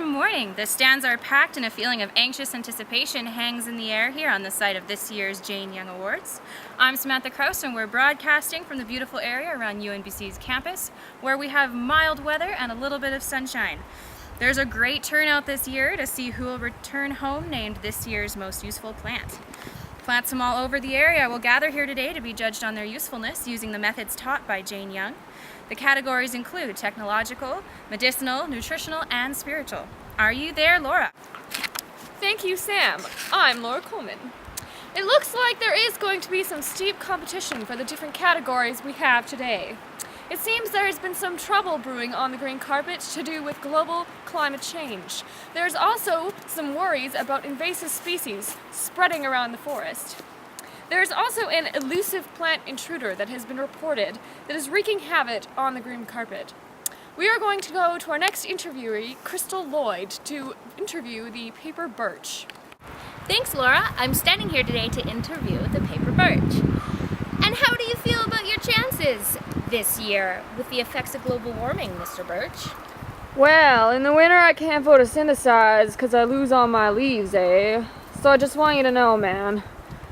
morning. The stands are packed and a feeling of anxious anticipation hangs in the air here on the site of this year's Jane Young Awards. I'm Samantha Krause and we're broadcasting from the beautiful area around UNBC's campus where we have mild weather and a little bit of sunshine. There's a great turnout this year to see who will return home named this year's most useful plant. Plants from all over the area will gather here today to be judged on their usefulness using the methods taught by Jane Young. The categories include technological, medicinal, nutritional, and spiritual. Are you there, Laura? Thank you, Sam. I'm Laura Coleman. It looks like there is going to be some steep competition for the different categories we have today. It seems there has been some trouble brewing on the green carpet to do with global climate change. There's also some worries about invasive species spreading around the forest. There's also an elusive plant intruder that has been reported that is wreaking havoc on the green carpet. We are going to go to our next interviewee, Lloyd, to interview the paper birch. Thanks, Laura. I'm standing here today to interview the paper birch. And how do you feel about your chances this year with the effects of global warming, Mr. Birch? Well, in the winter I can't photosynthesize because I lose all my leaves, eh? So I just want you to know, man,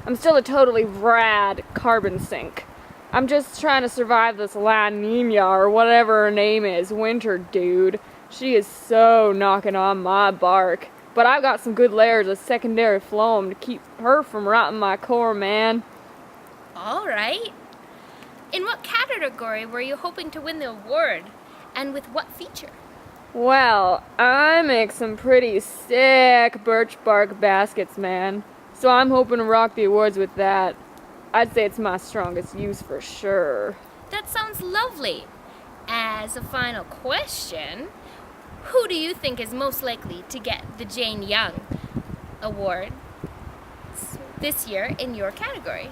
I'm still a totally rad carbon sink. I'm just trying to survive this La Nina or whatever her name is, winter dude. She is so knocking on my bark. But I've got some good layers of secondary phloem to keep her from rotting my core, man. All right. In what category were you hoping to win the award? And with what feature? Well, I make some pretty sick birch bark baskets, man. So I'm hoping to rock the awards with that. I'd say it's my strongest use for sure. That sounds lovely. As a final question, who do you think is most likely to get the Jane Young Award this year in your category?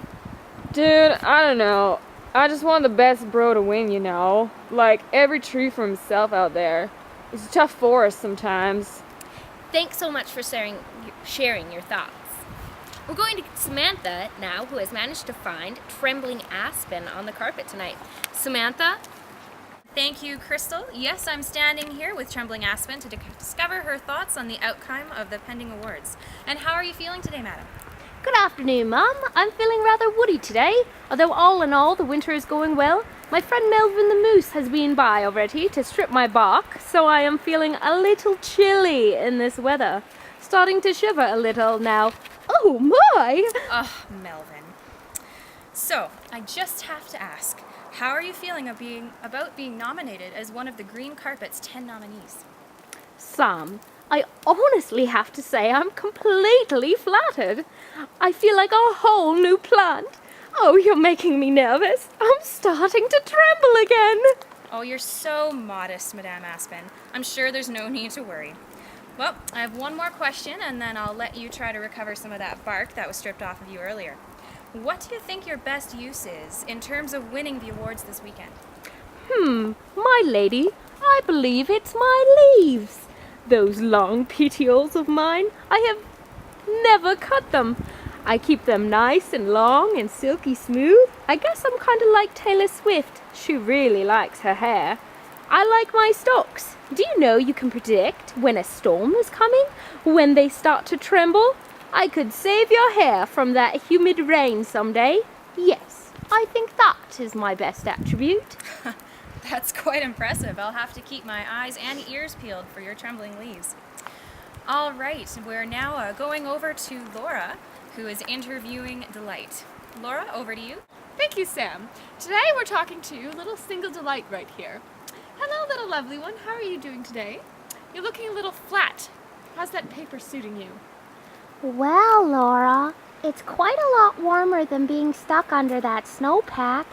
Dude, I don't know. I just want the best bro to win, you know? Like, every tree for himself out there. It's a tough forest sometimes. Thanks so much for sharing your thoughts. We're going to Samantha now, who has managed to find trembling aspen on the carpet tonight. Samantha? Thank you, Crystal. Yes, I'm standing here with Trembling Aspen to discover her thoughts on the outcome of the pending awards. And how are you feeling today, madam? Good afternoon, Mum. I'm feeling rather woody today, although all in all the winter is going well. My friend Melvin the Moose has been by already to strip my bark, so I am feeling a little chilly in this weather. Starting to shiver a little now. Oh my! Oh, Melvin. So, I just have to ask, how are you feeling about being nominated as one of the Green Carpet's 10 nominees? Sam, I honestly have to say I'm completely flattered. I feel like a whole new plant. Oh, you're making me nervous. I'm starting to tremble again. Oh, you're so modest, Madame Aspen. I'm sure there's no need to worry. Well, I have one more question, and then I'll let you try to recover some of that bark that was stripped off of you earlier. What do you think your best use is in terms of winning the awards this weekend? My lady, I believe it's my leaves. Those long petioles of mine, I have never cut them. I keep them nice and long and silky smooth. I guess I'm kind of like Taylor Swift. She really likes her hair. I like my stalks. Do you know you can predict when a storm is coming? When they start to tremble? I could save your hair from that humid rain someday. Yes, I think that is my best attribute. That's quite impressive. I'll have to keep my eyes and ears peeled for your trembling leaves. All right, we're now going over to Laura, who is interviewing Delight. Laura, over to you. Thank you, Sam. Today we're talking to little single Delight right here. Hello, little lovely one. How are you doing today? You're looking a little flat. How's that paper suiting you? Well, Laura, it's quite a lot warmer than being stuck under that snowpack.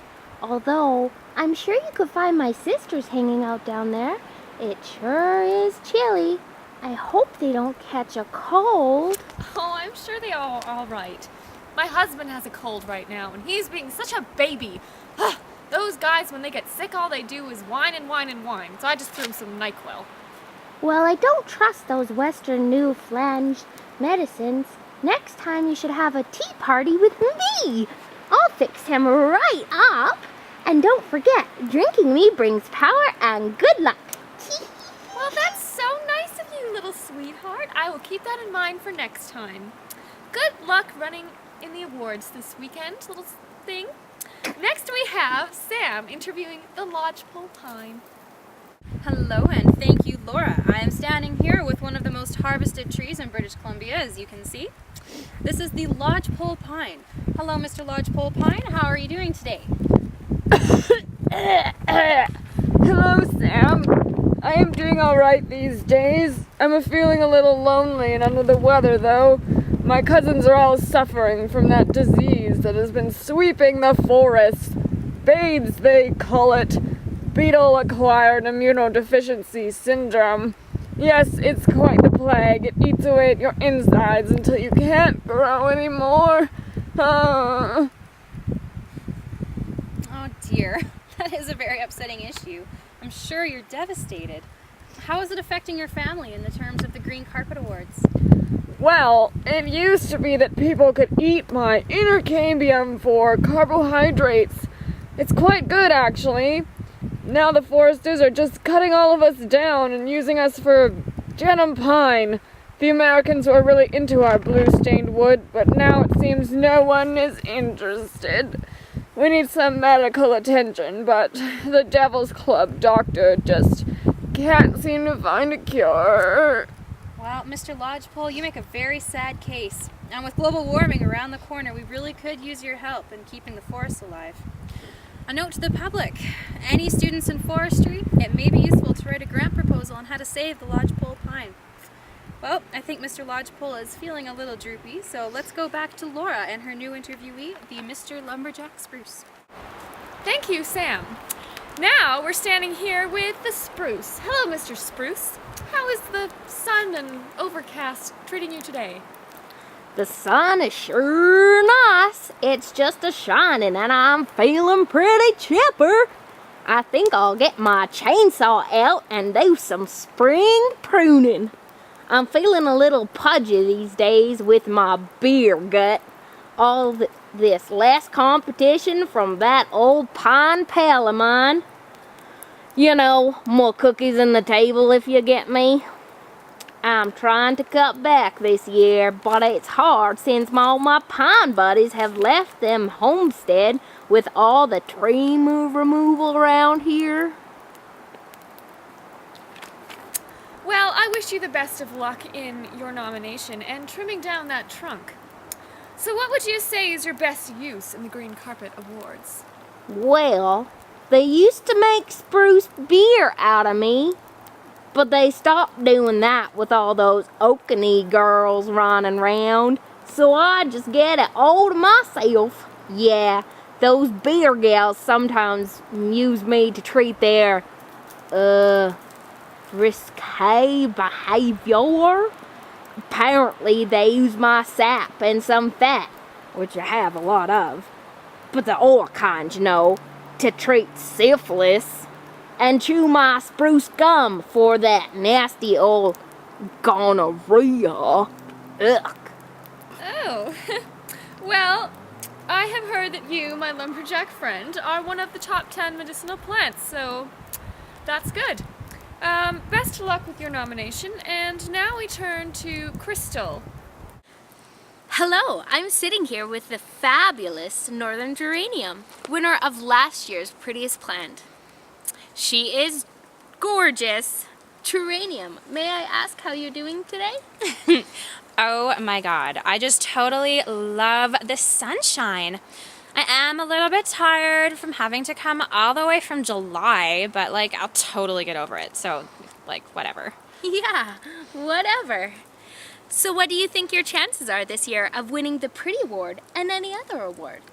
Although, I'm sure you could find my sisters hanging out down there. It sure is chilly. I hope they don't catch a cold. Oh, I'm sure they are all right. My husband has a cold right now, and he's being such a baby. Those guys, when they get sick, all they do is whine and whine and whine. So I just threw him some NyQuil. Well, I don't trust those Western New Flange medicines. Next time you should have a tea party with me. I'll fix him right up. And don't forget, drinking me brings power and good luck. Well, that's so nice of you, little sweetheart. I will keep that in mind for next time. Good luck running in the awards this weekend, little thing. Next we have Sam interviewing the lodgepole pine. Hello and thank you, Laura. I am standing here with one of the most harvested trees in British Columbia, as you can see. This is the lodgepole pine. Hello, Mr. Lodgepole Pine. How are you doing today? Hello, Sam. I am doing alright these days. I'm feeling a little lonely and under the weather, though. My cousins are all suffering from that disease that has been sweeping the forest. BAIDS, they call it. Beetle-acquired immunodeficiency syndrome. Yes, it's quite the plague. It eats away at your insides until you can't grow anymore. Oh dear, that is a very upsetting issue. I'm sure you're devastated. How is it affecting your family in the terms of the Green Carpet Awards? Well, it used to be that people could eat my intercambium for carbohydrates. It's quite good, actually. Now the foresters are just cutting all of us down and using us for denim pine. The Americans were really into our blue-stained wood, but now it seems no one is interested. We need some medical attention, but the Devil's Club doctor just can't seem to find a cure. Well, Mr. Lodgepole, you make a very sad case. And with global warming around the corner, we really could use your help in keeping the forests alive. A note to the public, any students in forestry, it may be useful to write a grant proposal on how to save the lodgepole pine. Well, I think Mr. Lodgepole is feeling a little droopy, so let's go back to Laura and her new interviewee, the Mr. Lumberjack Spruce. Thank you, Sam. Now we're standing here with the spruce. Hello, Mr. Spruce. How is the sun and overcast treating you today? The sun is sure nice. It's just a shining and I'm feeling pretty chipper. I think I'll get my chainsaw out and do some spring pruning. I'm feeling a little pudgy these days with my beer gut. All this last competition from that old pine pal of mine. You know, more cookies in the table if you get me. I'm trying to cut back this year, but it's hard since all my pine buddies have left them homestead with all the tree removal around here. Well, I wish you the best of luck in your nomination and trimming down that trunk. So what would you say is your best use in the Green Carpet Awards? Well, they used to make spruce beer out of me, but they stopped doing that with all those Okanee girls running around, so I just get it all to myself. Yeah, those beer gals sometimes use me to treat their, risque behavior. Apparently they use my sap and some fat, which I have a lot of, but the ore kind, you know, to treat syphilis, and chew my spruce gum for that nasty old gonorrhea. Ugh. Oh, well, I have heard that you, my lumberjack friend, are one of the top 10 medicinal plants, so that's good. Best of luck with your nomination, and now we turn to Crystal. Hello, I'm sitting here with the fabulous Northern Geranium, winner of last year's Prettiest Plant. She is gorgeous. Geranium, may I ask how you're doing today? Oh my god, I just totally love the sunshine. I am a little bit tired from having to come all the way from July, but like I'll totally get over it, so like whatever. Yeah, whatever. So what do you think your chances are this year of winning the Pretty Award and any other award?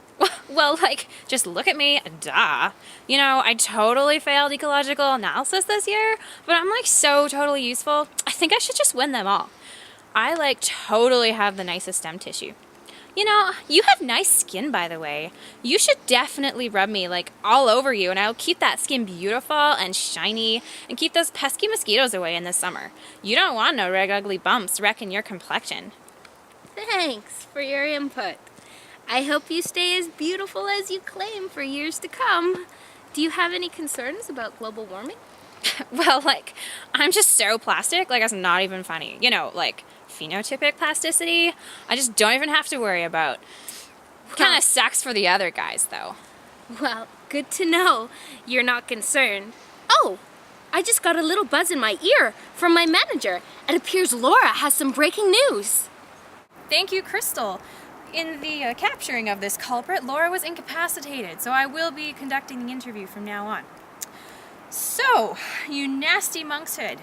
Well, like, just look at me, duh. You know, I totally failed ecological analysis this year, but I'm like so totally useful. I think I should just win them all. I like totally have the nicest stem tissue. You know, you have nice skin, by the way. You should definitely rub me like all over you, and I'll keep that skin beautiful and shiny and keep those pesky mosquitoes away in the summer. You don't want no red ugly bumps wrecking your complexion. Thanks for your input. I hope you stay as beautiful as you claim for years to come. Do you have any concerns about global warming? Well, like, I'm just so plastic, like, it's not even funny. You know, like, phenotypic plasticity, I just don't even have to worry about. Kind of sucks for the other guys, though. Well, good to know you're not concerned. Oh, I just got a little buzz in my ear from my manager. It appears Laura has some breaking news. Thank you, Crystal. In the capturing of this culprit, Laura was incapacitated, so I will be conducting the interview from now on. So, you nasty monkshood.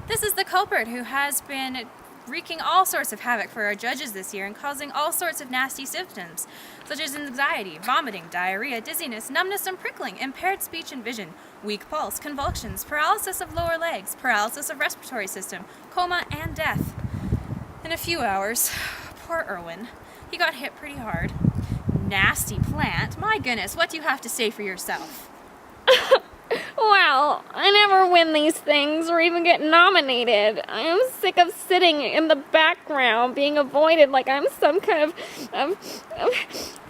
This is the culprit who has been wreaking all sorts of havoc for our judges this year and causing all sorts of nasty symptoms, such as anxiety, vomiting, diarrhea, dizziness, numbness and prickling, impaired speech and vision, weak pulse, convulsions, paralysis of lower legs, paralysis of respiratory system, coma, and death. In a few hours, poor Erwin, he got hit pretty hard. Nasty plant. My goodness, what do you have to say for yourself? Well, I never win these things or even get nominated. I am sick of sitting in the background, being avoided like I'm some kind of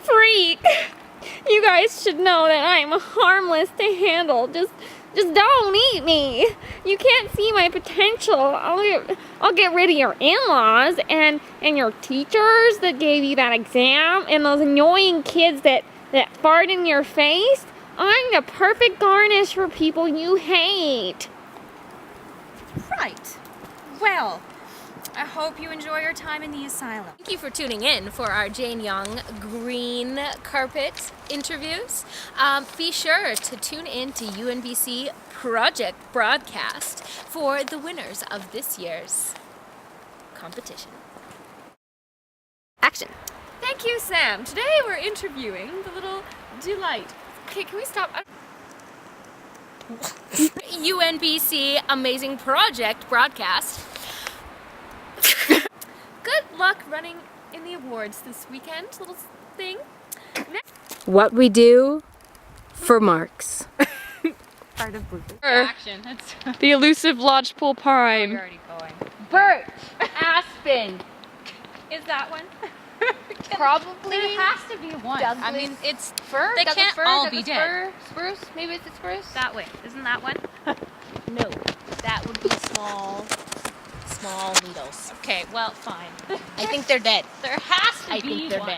freak. You guys should know that I'm harmless to handle. Just don't eat me. You can't see my potential. I'll get rid of your in-laws and your teachers that gave you that exam and those annoying kids that fart in your face. I'm the perfect garnish for people you hate. Right. Well, I hope you enjoy your time in the asylum. Thank you for tuning in for our Jane Young green carpet interviews. Be sure to tune in to UNBC Project Broadcast for the winners of this year's competition. Action. Thank you, Sam. Today we're interviewing the little delight. Okay, can we stop? UNBC Amazing Project Broadcast. Good luck running in the awards this weekend, little thing. What we do for marks. Action. That's The elusive lodgepole pine. already going. Birch, aspen, Is that one? probably There has to be one. I Douglas mean, it's fir. They Douglas can't fir, all Douglas be dead. Fir, spruce, maybe it's a spruce. that way. Isn't that one? No, that would be small needles. Okay, well, fine. I think they're dead. There has to I be think they're one. dead.